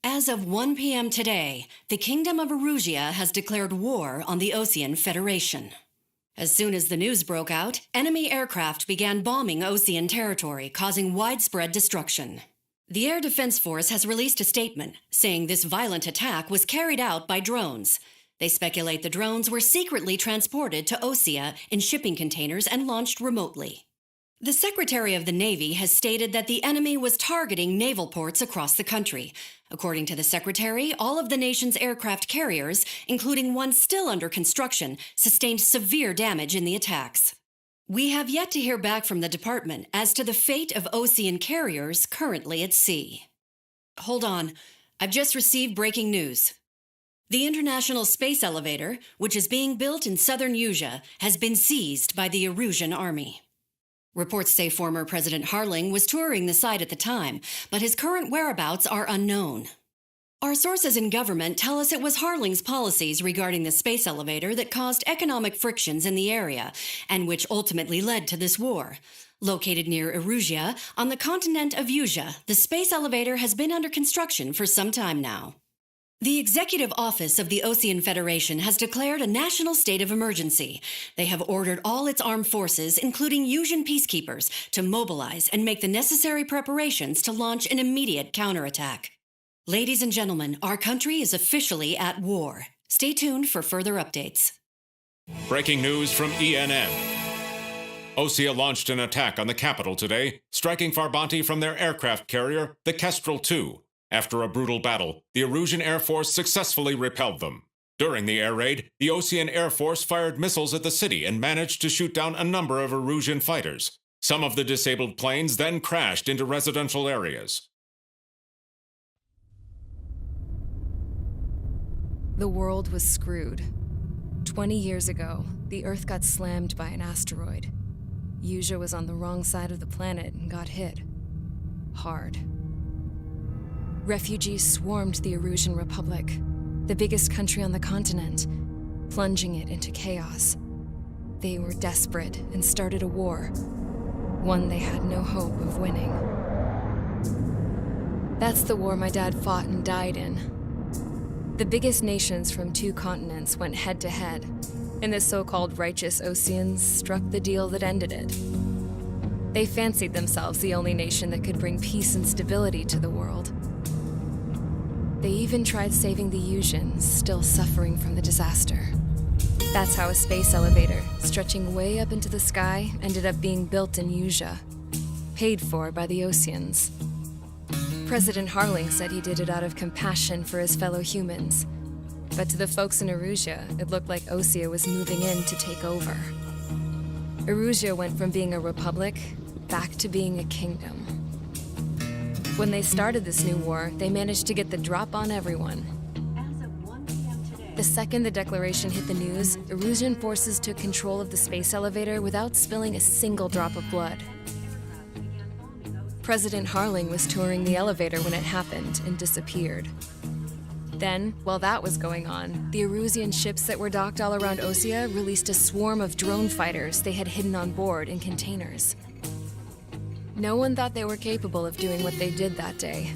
As of 1 p.m. today, the Kingdom of Erusia has declared war on the Osean Federation. As soon as the news broke out, enemy aircraft began bombing Osean territory, causing widespread destruction. The Air Defense Force has released a statement saying this violent attack was carried out by drones. They speculate the drones were secretly transported to Osea in shipping containers and launched remotely. The Secretary of the Navy has stated that the enemy was targeting naval ports across the country. According to the Secretary, all of the nation's aircraft carriers, including one still under construction, sustained severe damage in the attacks. We have yet to hear back from the department as to the fate of Osean carriers currently at sea. Hold on, I've just received breaking news. The International Space Elevator, which is being built in southern Usea, has been seized by the Erusian army. Reports say former President Harling was touring the site at the time, but his current whereabouts are unknown. Our sources in government tell us it was Harling's policies regarding the space elevator that caused economic frictions in the area, and which ultimately led to this war. Located near Erusia, on the continent of Usea, the space elevator has been under construction for some time now. The Executive Office of the Osean Federation has declared a national state of emergency. They have ordered all its armed forces, including Usian peacekeepers, to mobilize and make the necessary preparations to launch an immediate counterattack. Ladies and gentlemen, our country is officially at war. Stay tuned for further updates. Breaking news from ENN. Osea launched an attack on the capital today, striking Farbanti from their aircraft carrier, the Kestrel II. After a brutal battle, the Erusian Air Force successfully repelled them. During the air raid, the Osean Air Force fired missiles at the city and managed to shoot down a number of Erusian fighters. Some of the disabled planes then crashed into residential areas. The world was screwed. 20 years ago, the Earth got slammed by an asteroid. Usea was on the wrong side of the planet and got hit. Hard. Refugees swarmed the Erusian Republic, the biggest country on the continent, plunging it into chaos. They were desperate and started a war, one they had no hope of winning. That's the war my dad fought and died in. The biggest nations from 2 continents went head-to-head, and the so-called righteous Oseans struck the deal that ended it. They fancied themselves the only nation that could bring peace and stability to the world. They even tried saving the Usians, still suffering from the disaster. That's how a space elevator, stretching way up into the sky, ended up being built in Usea, paid for by the Oseans. President Harling said he did it out of compassion for his fellow humans. But to the folks in Erusia, it looked like Osea was moving in to take over. Erusia went from being a republic back to being a kingdom. When they started this new war, they managed to get the drop on everyone. As of 1 p.m. today, The second the declaration hit the news, Erusian forces took control of the space elevator without spilling a single drop of blood. President Harling was touring the elevator when it happened and disappeared. Then, while that was going on, the Erusian ships that were docked all around Osea released a swarm of drone fighters they had hidden on board in containers. No one thought they were capable of doing what they did that day.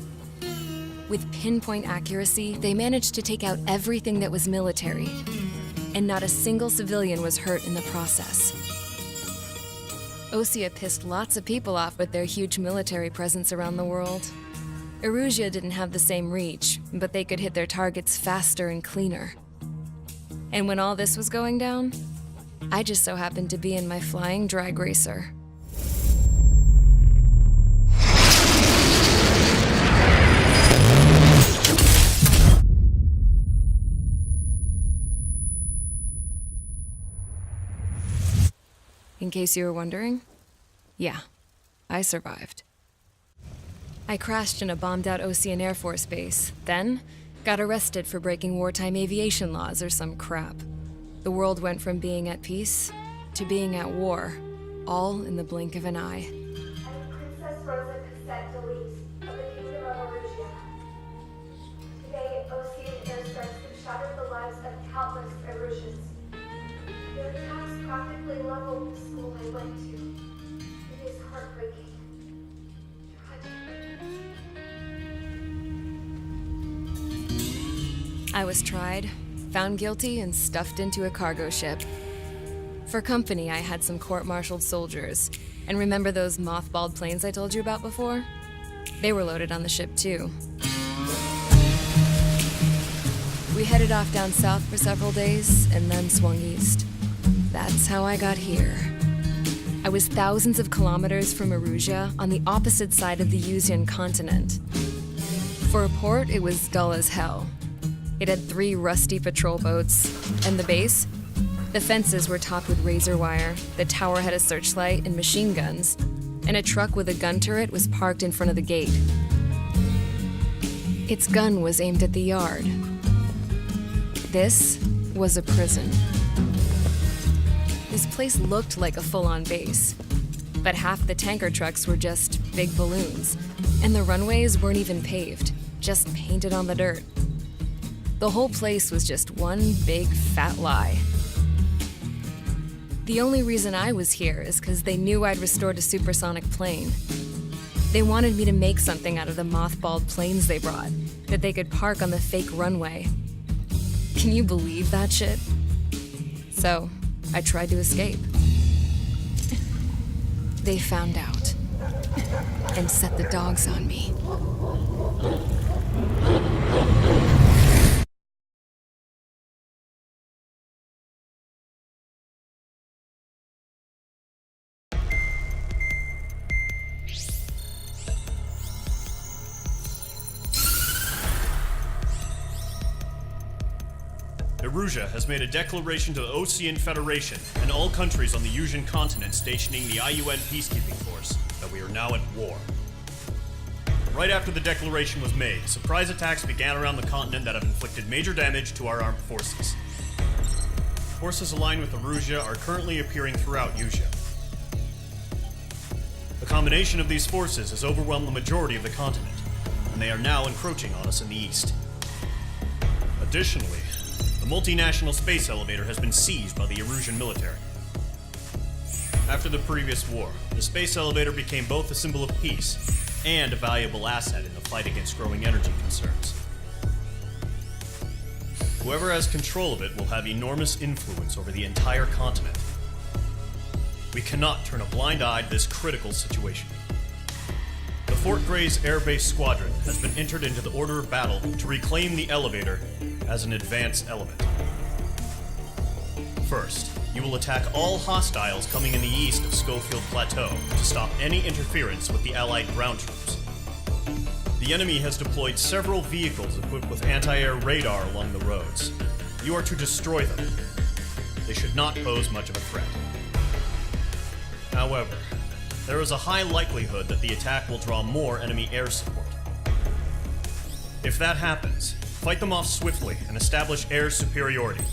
With pinpoint accuracy, they managed to take out everything that was military, and not a single civilian was hurt in the process. Osea pissed lots of people off with their huge military presence around the world. Erusia didn't have the same reach, but they could hit their targets faster and cleaner. And when all this was going down, I just so happened to be in my flying drag racer. In case you were wondering, yeah, I survived. I crashed in a bombed-out Osean Air Force base, then got arrested for breaking wartime aviation laws or some crap. The world went from being at peace to being at war, all in the blink of an eye. I'm Princess Rosa Cassette Delise of the Kingdom of Erusia. Today, Osean airstrikes have shattered the lives of countless Erusians. Their attacks practically leveled the school I went to. It is heartbreaking, tragic, I was tried, found guilty, and stuffed into a cargo ship. For company, I had some court-martialed soldiers. And remember those mothballed planes I told you about before? They were loaded on the ship, too. We headed off down south for several days, and then swung east. That's how I got here. I was thousands of kilometers from Erusia, on the opposite side of the Yuzian continent. For a port, it was dull as hell. It had 3 rusty patrol boats, and the base? The fences were topped with razor wire, the tower had a searchlight and machine guns, and a truck with a gun turret was parked in front of the gate. Its gun was aimed at the yard. This was a prison. This place looked like a full-on base, but half the tanker trucks were just big balloons, and the runways weren't even paved, just painted on the dirt. The whole place was just one big fat lie. The only reason I was here is because they knew I'd restored a supersonic plane. They wanted me to make something out of the mothballed planes they brought, that they could park on the fake runway. Can you believe that shit? So, I tried to escape. They found out, and set the dogs on me. Erusia has made a declaration to the Osean Federation and all countries on the Yuzian continent stationing the IUN peacekeeping force that we are now at war. Right after the declaration was made, surprise attacks began around the continent that have inflicted major damage to our armed forces. Forces aligned with Erusia are currently appearing throughout Yusia. The combination of these forces has overwhelmed the majority of the continent, and they are now encroaching on us in the east. Additionally, the multinational space elevator has been seized by the Erusian military. After the previous war, the space elevator became both a symbol of peace and a valuable asset in the fight against growing energy concerns. Whoever has control of it will have enormous influence over the entire continent. We cannot turn a blind eye to this critical situation. The Fort Gray's Air Base Squadron has been entered into the order of battle to reclaim the elevator as an advance element. First, you will attack all hostiles coming in the east of Schofield Plateau to stop any interference with the Allied ground troops. The enemy has deployed several vehicles equipped with anti-air radar along the roads. You are to destroy them. They should not pose much of a threat. However, there is a high likelihood that the attack will draw more enemy air support. If that happens, fight them off swiftly and establish air superiority.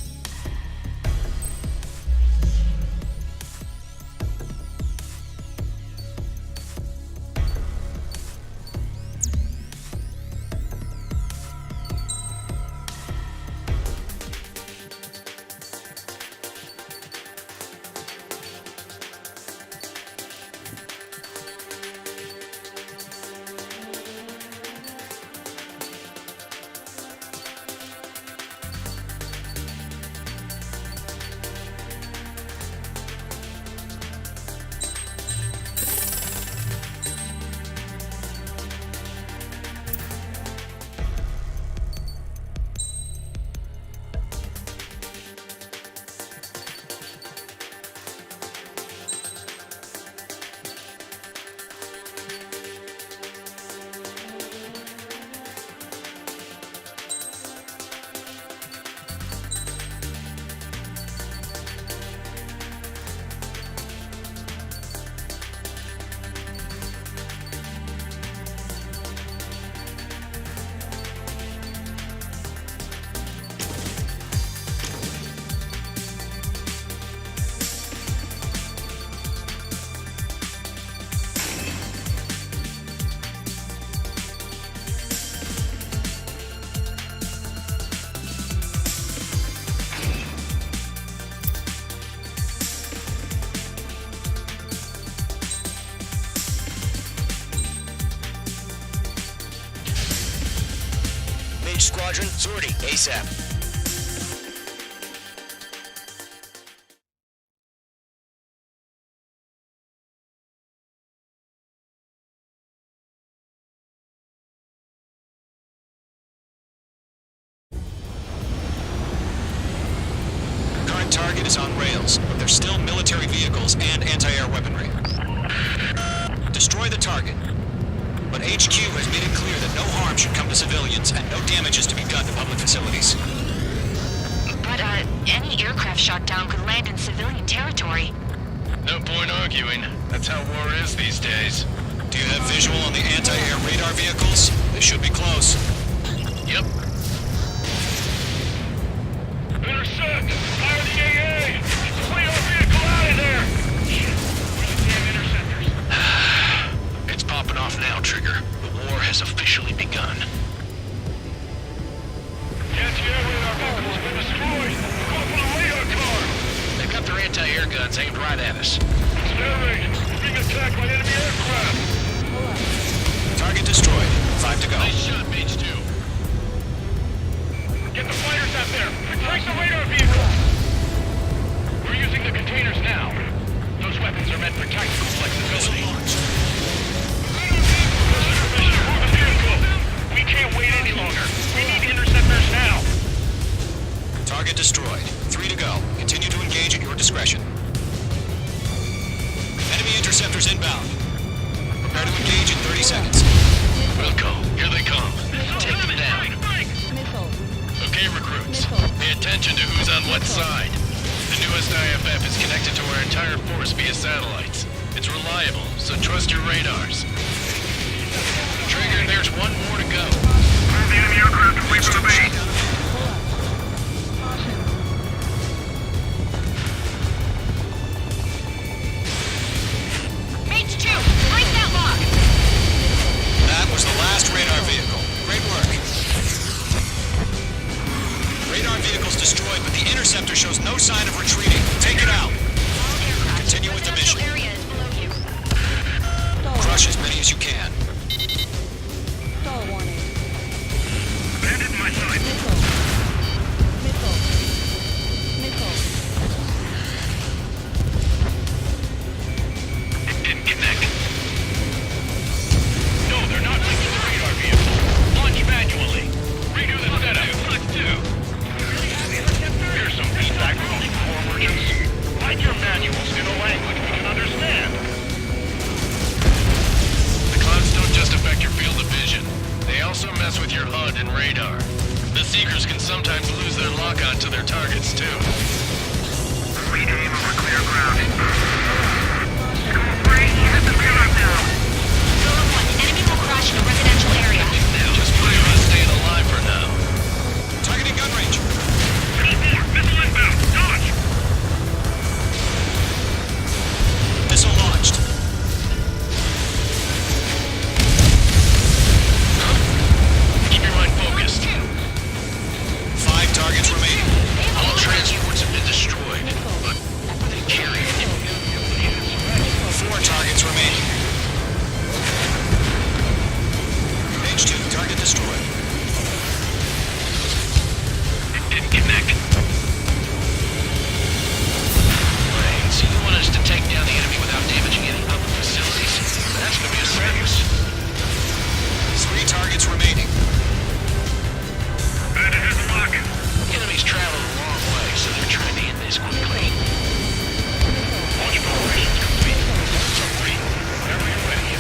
Engage squadron. Sortie, ASAP. Current target is on rails, but there's still military vehicles and anti-air weaponry. Destroy the target. But HQ has made it clear that no harm should come to civilians and no damage is to be done to public facilities. But, any aircraft shot down could land in civilian territory. No point arguing. That's how war is these days. Do you have visual on the anti-air radar vehicles? They should be close. Yep. Intercept! Fire the AA! Clear our vehicle out of there! Where's the damn interceptors? It's popping off now, Trigger. The war has officially begun. The anti-air radar vehicle's been destroyed! Go for the radar car! They've got their anti-air guns aimed right at us. Air raid! We're being attacked by enemy aircraft! Target destroyed. 5 to go. Nice shot, Mage 2. Get the fighters out there! Break the radar vehicle! We're using the containers now. Those weapons are meant for tactical flexibility. Mission, move the vehicle! We can't wait any longer. We need interceptors now. Target destroyed. 3 to go. Continue to engage at your discretion. Enemy interceptors inbound. Prepare to engage in 30 seconds. Wilco, here they come. Take them down. Okay, recruits. Pay attention to who's on what side. The newest IFF is connected to our entire force via satellites. It's reliable, so trust your radars. Trigger, there's one more to go. Move the enemy aircraft away from the base. Mage 2, break that lock! That was the last radar vehicle. Great work. Radar vehicle's destroyed, but the interceptor shows no sign of retreating. Take it out. Continue with the mission. Area is below you. Crush as many as you can. Bandit in my sight. It didn't connect. No, they're not linking the radar vehicle. Launch manually. Redo the setup. Let's do. Here's some feedback from the core merchants. Write your manuals in a language we can understand. The clouds don't just affect your field of vision. They also mess with your HUD and radar. The Seekers can sometimes lose their lock-on to their targets, too. Lead aim over clear ground. School 3, hit the payload now. Zone 1, enemy will crash in a residential area. Just pray about staying alive for now. Targeting gun range. School 4, missile inbound. Dodge! Missile launched. Keep your mind focused. 5 targets remaining. All transports have been destroyed, but they carry it. 4 targets remaining. H2, target destroyed. It didn't connect. Right, so you want us to take down the enemy without damaging any public facilities? That's gonna be a circus. 3 targets remaining. Bandit has a lock. The enemy's traveled a long way, so they're trying to end this quickly. Launch preparations complete. Sorry. Whenever you're ready.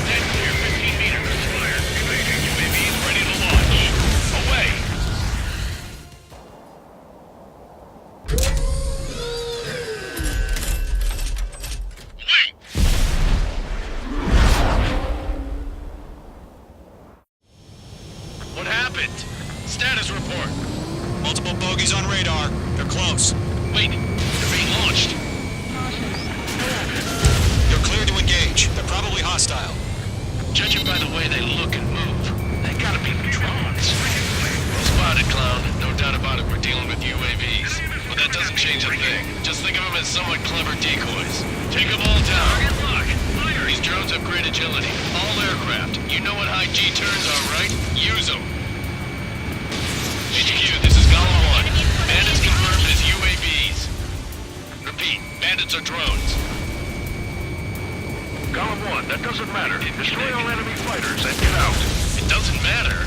Stand clear 15 meters. Fire. UAVs ready to launch. Away. Wait! What happened? Status report. Multiple bogies on radar. They're close. Wait, they're being launched. You're clear to engage. They're probably hostile. Judging by the way they look and move, they gotta be drones. Well spotted, clown. No doubt about it, we're dealing with UAVs. But that doesn't change a thing. Just think of them as somewhat clever decoys. Take them all down. These drones have great agility. All aircraft. You know what high G turns are, right? Use them. bandits or drones? Column 1, that doesn't matter. Destroy all enemy fighters and get out. It doesn't matter?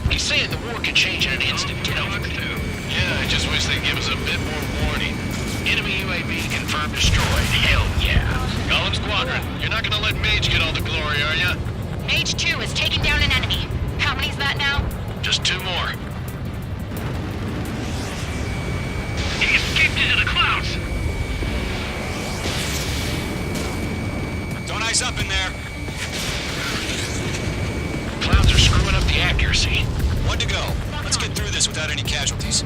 He's saying the war could change in an instant. Get over it. Yeah, I just wish they'd give us a bit more warning. Enemy UAV confirmed destroyed. Hell yeah. Column Squadron, you're not gonna let Mage get all the glory, are ya? Mage 2 is taking down an enemy. How many's that now? Just 2 more. He escaped into the clouds! Don't ice up in there. Clouds are screwing up the accuracy. 1 to go. Let's get through this without any casualties.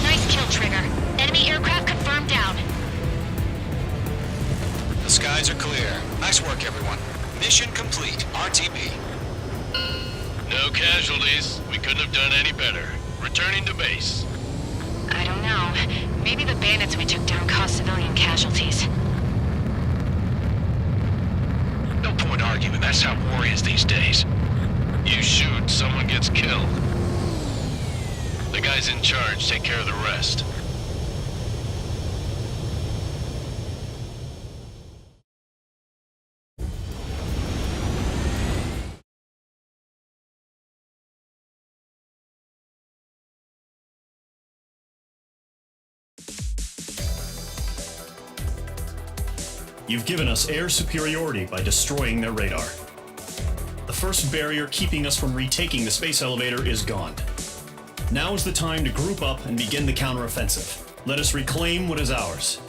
Nice kill, Trigger. Enemy aircraft confirmed down. The skies are clear. Nice work, everyone. Mission complete. RTB. No casualties. We couldn't have done any better. Returning to base. I don't know. Maybe the bandits we took down caused civilian casualties. No point arguing. That's how war is these days. You shoot, someone gets killed. The guys in charge take care of the rest. You've given us air superiority by destroying their radar. The first barrier keeping us from retaking the space elevator is gone. Now is the time to group up and begin the counteroffensive. Let us reclaim what is ours.